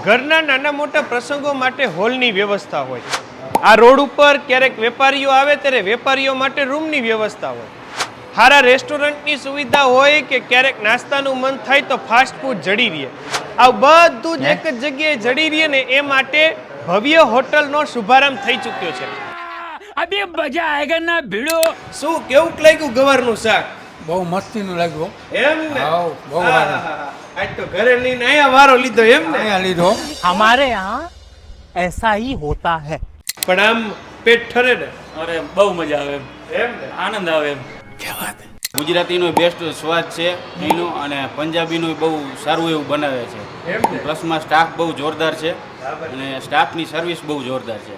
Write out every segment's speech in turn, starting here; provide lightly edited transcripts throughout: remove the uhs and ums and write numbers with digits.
ઘરના નાના મોટા પ્રસંગો માટે હોલની વ્યવસ્થા હોય. આ રોડ ઉપર ક્યારેક વેપારીઓ આવે ત્યારે વેપારીઓ માટે રૂમની વ્યવસ્થા હોય. સારા રેસ્ટોરન્ટની સુવિધા હોય કે ક્યારેક નાસ્તાનું મન થાય તો ફાસ્ટ ફૂડ જડી રહે. આ બધું જ એક જ જગ્યાએ જડી રહે ને એ માટે ભવ્ય હોટલનો શુભારંભ થઈ ચૂક્યો છે. અબે મજા આયેગા ના ભીડો. શું કેવું લાગ્યું ગવારનું શાક? બહુ મસ્તીનું લાગ્યું એમ ને? હા, બહુ સારું. આજ તો ઘરે લઈને આયા વારો લીધો એમ ને? અહીંયા લીધો. हमारे यहाँ ऐसा ही होता है. પણ આમ પેટ ઠરે ને? અરે બહુ મજા આવે એમ ને? આનંદ આવે એમ. ગુજરાતીનો બેસ્ટ સ્વાદ છે એનો અને પંજાબીનું બહુ સારું એવું બનાવે છે. એમ ને? પ્લસમાં સ્ટાફ બહુ જોરદાર છે અને સ્ટાફની સર્વિસ બહુ જોરદાર છે.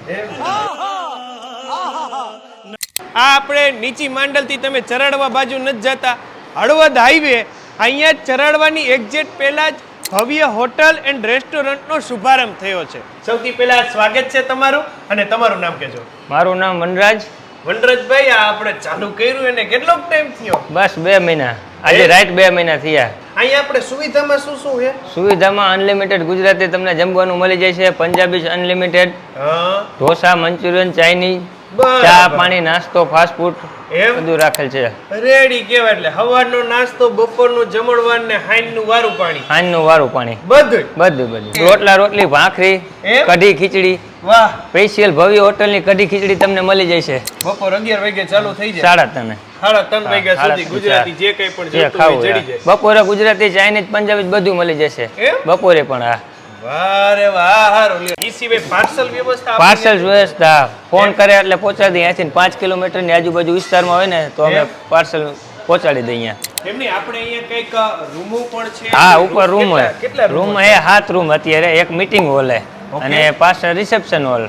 આ આપણે નીચી માંડલથી તમે ચરાડવા બાજુ નથી જતા, હળવદ હાઈવે અહીંયા ચરાડવાની એક્ઝેક્ટ પહેલા જ ભવ્ય હોટલ એન્ડ રેસ્ટોરન્ટનો શુભારંભ થયો છે. સૌથી પહેલા સ્વાગત છે તમારું અને તમારું નામ કહેજો. મારું નામ વનરાજ. વનરાજભાઈ, આ આપણે ચાલુ કર્યું એને કેટલો ટાઈમ થયો? બસ 2 મહિના. આજે રાઈટ 2 મહિના થયા. અહીંયા આપણે સુવિધામાં શું શું છે? સુવિધામાં અનલિમિટેડ ગુજરાતી તમને જમવાનું મળી જાય છે. પંજાબી અનલિમિટેડ, હા, ઢોસા, મંચુરિયન, ચાઇનીઝ, બરાબર. ચા, પાણી, નાસ્તો, ફાસ્ટ ફૂડ એમ? બધું રાખેલ છે. રેડી કહેવાય. એટલે સવારનો નાસ્તો, બપોરનું જમણવાર ને સાંજનું વારું પાણી, સાંજનું વારું પાણી, બધું. બધું. રોટલા, રોટલી, ભાખરી, એમ? કઢી, ખીચડી. વાહ, સ્પેશિયલ ભવ્ય હોટલની કઢી ખીચડી તમને મળી જાય છે. બપોર 11 વાગે ચાલુ થઈ જાય. 3:30. 3:30 વાગ્યા સુધી ગુજરાતી જે કંઈ પણ જે જોઈતું હોય ખાવું જડી હોય. જાય. બપોરે ગુજરાતી, ચાઇનીઝ, પંજાબી બધું મળી જશે. એમ? બપોરે પણ. હા, વાહ રે વાહ, હારું લ્યો. ઈ સિવાય પાર્સલ વ્યવસ્થા આપણી પાર્સલ વ્યવસ્થા ફોન કરે એટલે પહોંચાડી દઈએ. અહીંથી 5 કિલોમીટરની આજુબાજુ વિસ્તારમાં હોય ને તો અમે એમ? પાર્સલ પહોંચાડી દઈએ. એમની આપણે અહીંયા કંઈક રૂમો પણ છે. હા, ઉપર રૂમ હોય. કેટલા રૂમ એ 7 રૂમ અત્યારે. એક મીટિંગ હોલ હે અને પાછળ reception hall.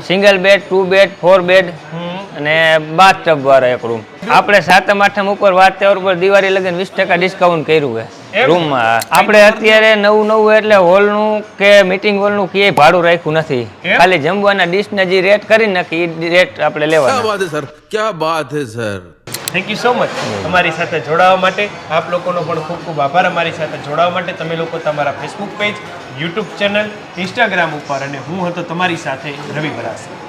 Single bed, 2 bed, 4 bed અને બાથટબ વાળો એક રૂમ. આપણે 7મ 8મ ઉપર વાત તહેવાર ઉપર દિવાળી લગન 20% ડિસ્કાઉન્ટ કર્યું છે એમ? રૂમમાં. આપણે અત્યારે નવું એટલે હોલનું કે મીટિંગ હોલનું ક્યાંય ભાડું રાખ્યું નથી. એમ? ખાલી જમવાના ડીશના જે રેટ કરી નાખી એ રેટ આપણે લેવાના. बात है सर, क्या बात है sir. Thank you so much અમારી સાથે જોડાવા માટે. આપ લોકોનો પણ ખૂબ ખૂબ આભાર અમારી સાથે જોડાવા માટે. તમે લોકો તમારા Facebook page, YouTube channel, Instagram ઉપર અને હું હતો તમારી સાથે રવિ બરાસી.